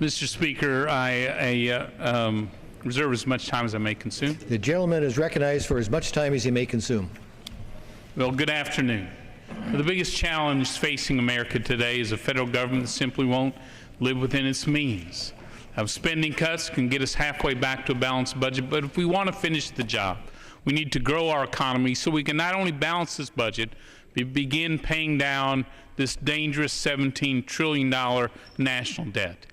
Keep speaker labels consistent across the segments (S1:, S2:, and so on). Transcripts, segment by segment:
S1: Mr. Speaker, I reserve as much time as I may consume.
S2: The gentleman is recognized for as much time as he may consume.
S1: Well, good afternoon. The biggest challenge facing America today is a federal government that simply won't live within its means. Spending cuts can get us halfway back to a balanced budget, but if we want to finish the job, we need to grow our economy so we can not only balance this budget, but begin paying down this dangerous $17 trillion national debt.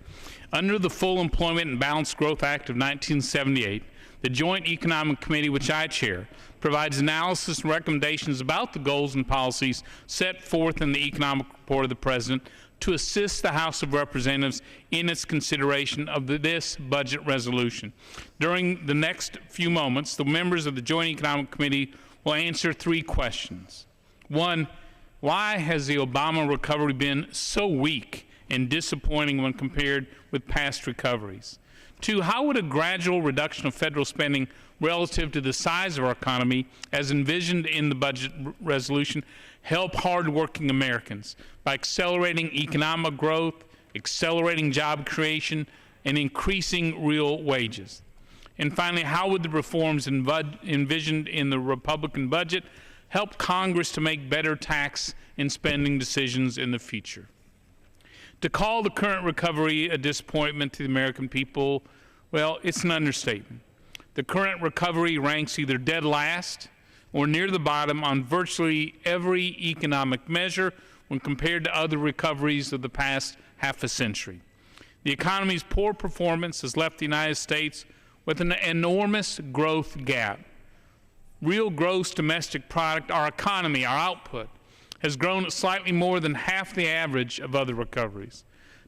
S1: Under the Full Employment and Balanced Growth Act of 1978, the Joint Economic Committee, which I chair, provides analysis and recommendations about the goals and policies set forth in the economic report of the President to assist the House of Representatives in its consideration of this budget resolution. During the next few moments, the members of the Joint Economic Committee will answer three questions. One, why has the Obama recovery been so weak and disappointing when compared with past recoveries? Two, how would a gradual reduction of federal spending relative to the size of our economy, as envisioned in the budget resolution, help hardworking Americans by accelerating economic growth, accelerating job creation, and increasing real wages? And finally, how would the reforms envisioned in the Republican budget help Congress to make better tax and spending decisions in the future? To call the current recovery a disappointment to the American people, well, it's an understatement. The current recovery ranks either dead last or near the bottom on virtually every economic measure when compared to other recoveries of the past half a century. The economy's poor performance has left the United States with an enormous growth gap. Real gross domestic product, our economy, our output, has grown at slightly more than half the average of other recoveries.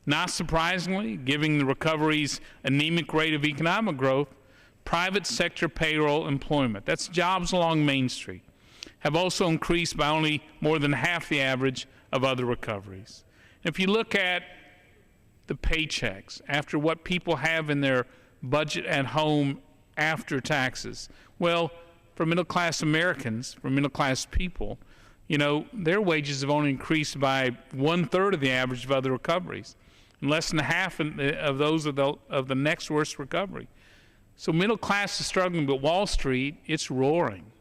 S1: Not surprisingly, given the recovery's anemic rate of economic growth, private sector payroll employment, that's jobs along Main Street, have also increased by only more than half the average of other recoveries. If you look at the paychecks after what people have in their budget at home after taxes, well, for middle-class Americans, for middle-class people, you know, their wages have only increased by 1/3 of the average of other recoveries, and less than half of those of the next worst recovery. So middle class is struggling, but Wall Street, it's roaring.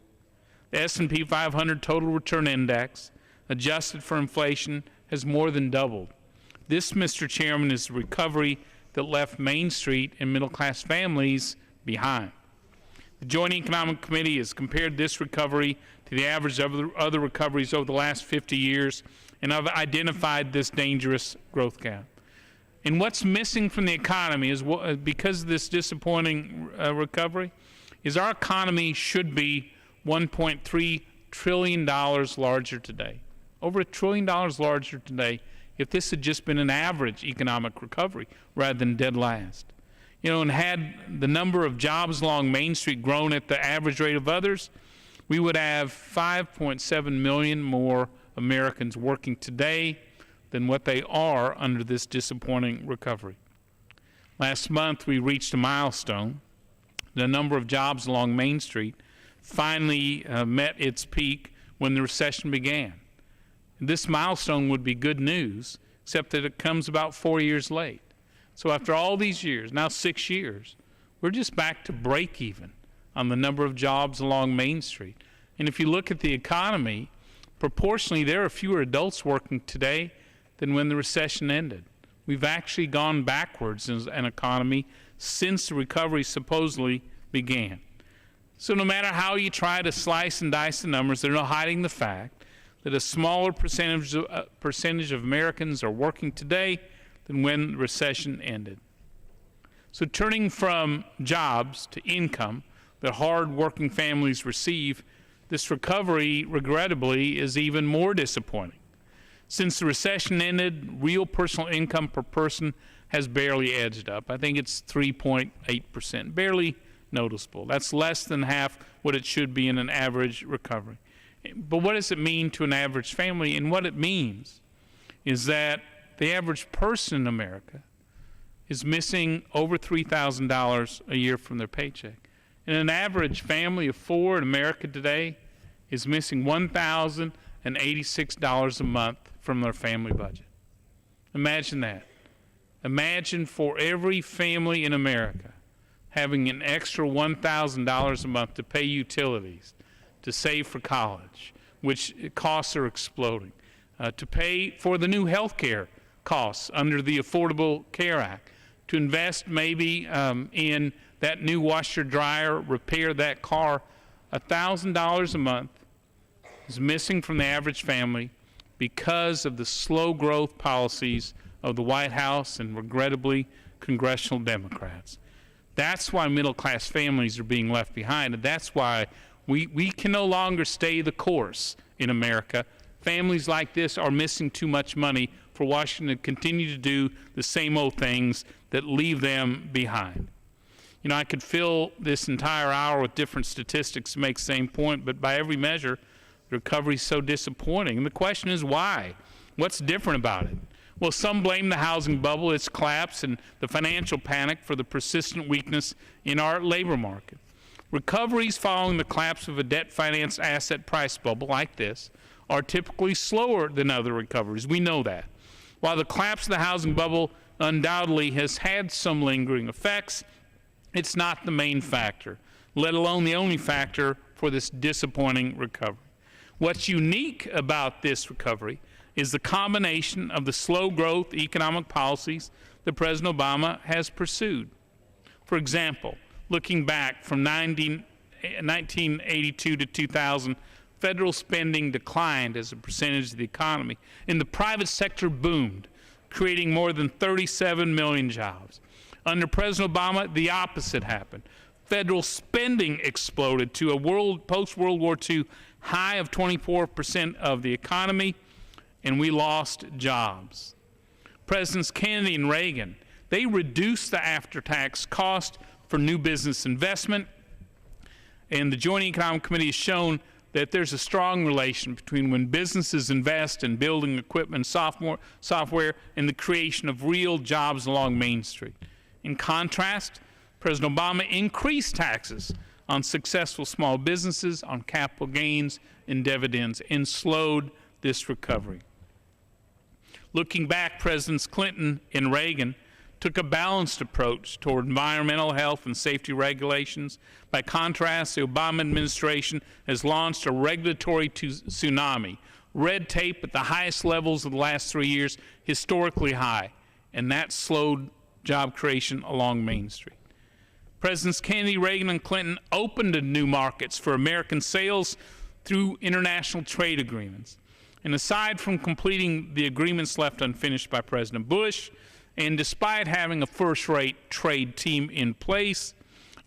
S1: The S&P 500 total return index, adjusted for inflation, has more than doubled. This, Mr. Chairman, is the recovery that left Main Street and middle class families behind. The Joint Economic Committee has compared this recovery to the average of other recoveries over the last 50 years, and I've identified this dangerous growth gap. And what's missing from the economy is, because of this disappointing recovery, is our economy should be $1.3 trillion larger today. Over $1 trillion larger today if this had just been an average economic recovery rather than dead last. You know, and had the number of jobs along Main Street grown at the average rate of others, we would have 5.7 million more Americans working today than what they are under this disappointing recovery. Last month, we reached a milestone. The number of jobs along Main Street finally met its peak when the recession began. This milestone would be good news, except that it comes about 4 years late. So after all these years, now 6 years, we're just back to break even on the number of jobs along Main Street. And if you look at the economy, proportionally, there are fewer adults working today than when the recession ended. We've actually gone backwards as an economy since the recovery supposedly began. So no matter how you try to slice and dice the numbers, there's no hiding the fact that a smaller percentage of Americans are working today than when the recession ended. So turning from jobs to income that hard-working families receive, this recovery, regrettably, is even more disappointing. Since the recession ended, real personal income per person has barely edged up. I think it's 3.8%, barely noticeable. That's less than half what it should be in an average recovery. But what does it mean to an average family? And what it means is that the average person in America is missing over $3,000 a year from their paycheck. And an average family of four in America today is missing $1,086 a month from their family budget. Imagine that. Imagine for every family in America having an extra $1,000 a month to pay utilities, to save for college, which costs are exploding, to pay for the new health care costs under the Affordable Care Act, to invest maybe in that new washer dryer, repair that car. $1,000 a month is missing from the average family because of the slow growth policies of the White House and, regrettably, congressional Democrats. That's why middle-class families are being left behind, and that's why we can no longer stay the course in America. Families like this are missing too much money for Washington to continue to do the same old things that leave them behind. You know, I could fill this entire hour with different statistics to make the same point, but by every measure, the recovery is so disappointing. And the question is why? What's different about it? Well, some blame the housing bubble, its collapse, and the financial panic for the persistent weakness in our labor market. Recoveries following the collapse of a debt-financed asset price bubble like this are typically slower than other recoveries. We know that. While the collapse of the housing bubble undoubtedly has had some lingering effects, it's not the main factor, let alone the only factor for this disappointing recovery. What's unique about this recovery is the combination of the slow growth economic policies that President Obama has pursued. For example, looking back from 1982 to 2000, federal spending declined as a percentage of the economy, and the private sector boomed, creating more than 37 million jobs. Under President Obama, the opposite happened. Federal spending exploded to a post-World War II high of 24% of the economy, and we lost jobs. Presidents Kennedy and Reagan, they reduced the after-tax cost for new business investment, and the Joint Economic Committee has shown that there's a strong relation between when businesses invest in building equipment and software and the creation of real jobs along Main Street. In contrast, President Obama increased taxes on successful small businesses, on capital gains and dividends, and slowed this recovery. Looking back, Presidents Clinton and Reagan took a balanced approach toward environmental health and safety regulations. By contrast, the Obama administration has launched a regulatory tsunami, red tape at the highest levels of the last 3 years, historically high, and that slowed job creation along Main Street. Presidents Kennedy, Reagan, and Clinton opened new markets for American sales through international trade agreements. And aside from completing the agreements left unfinished by President Bush, and despite having a first-rate trade team in place,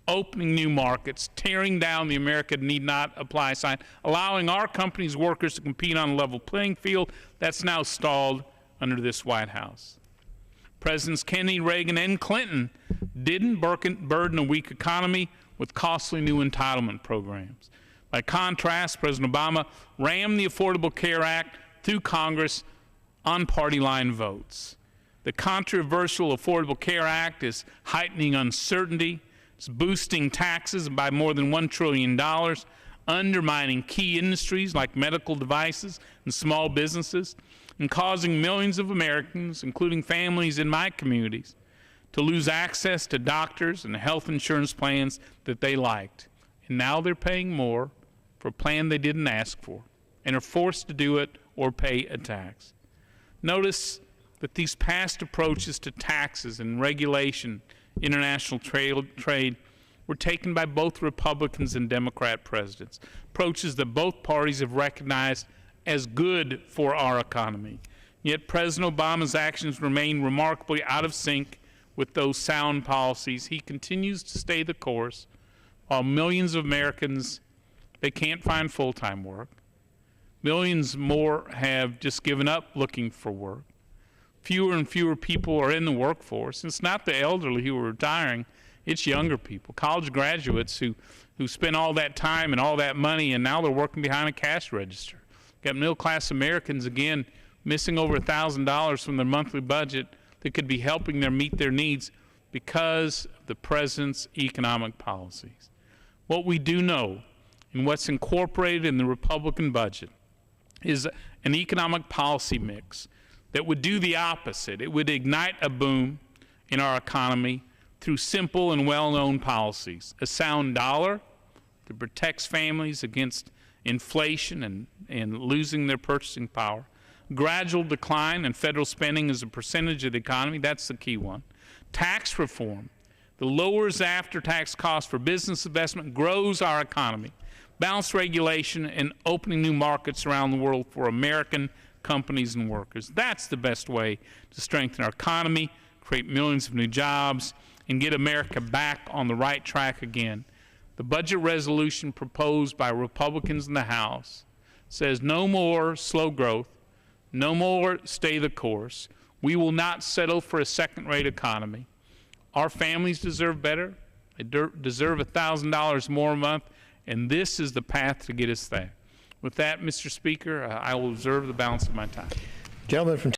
S1: opening new markets, tearing down the America need not apply sign, allowing our companies' workers to compete on a level playing field, that's now stalled under this White House. Presidents Kennedy, Reagan, and Clinton didn't burden a weak economy with costly new entitlement programs. By contrast, President Obama rammed the Affordable Care Act through Congress on party line votes. The controversial Affordable Care Act is heightening uncertainty, it's boosting taxes by more than $1 trillion, undermining key industries like medical devices and small businesses, and causing millions of Americans, including families in my communities, to lose access to doctors and health insurance plans that they liked. And now they're paying more for a plan they didn't ask for and are forced to do it or pay a tax. Notice that these past approaches to taxes and regulation, international trade, were taken by both Republicans and Democrat presidents, approaches that both parties have recognized as good for our economy. Yet President Obama's actions remain remarkably out of sync with those sound policies. He continues to stay the course while millions of Americans, they can't find full-time work. Millions more have just given up looking for work. Fewer and fewer people are in the workforce. It's not the elderly who are retiring, it's younger people, college graduates who spent all that time and all that money and now they're working behind a cash register. Got middle-class Americans, again, missing over $1,000 from their monthly budget that could be helping them meet their needs because of the president's economic policies. What we do know, and what's incorporated in the Republican budget, is an economic policy mix that would do the opposite. It would ignite a boom in our economy through simple and well-known policies. A sound dollar that protects families against inflation and losing their purchasing power. Gradual decline in federal spending as a percentage of the economy, that's the key one. Tax reform that lowers after-tax costs for business investment, grows our economy. Balanced regulation and opening new markets around the world for American companies and workers. That's the best way to strengthen our economy, create millions of new jobs, and get America back on the right track again. The budget resolution proposed by Republicans in the House says no more slow growth, no more stay the course. We will not settle for a second-rate economy. Our families deserve better. They deserve $1,000 more a month, and this is the path to get us there. With that, Mr. Speaker, I will reserve the balance of my time.
S2: Gentleman from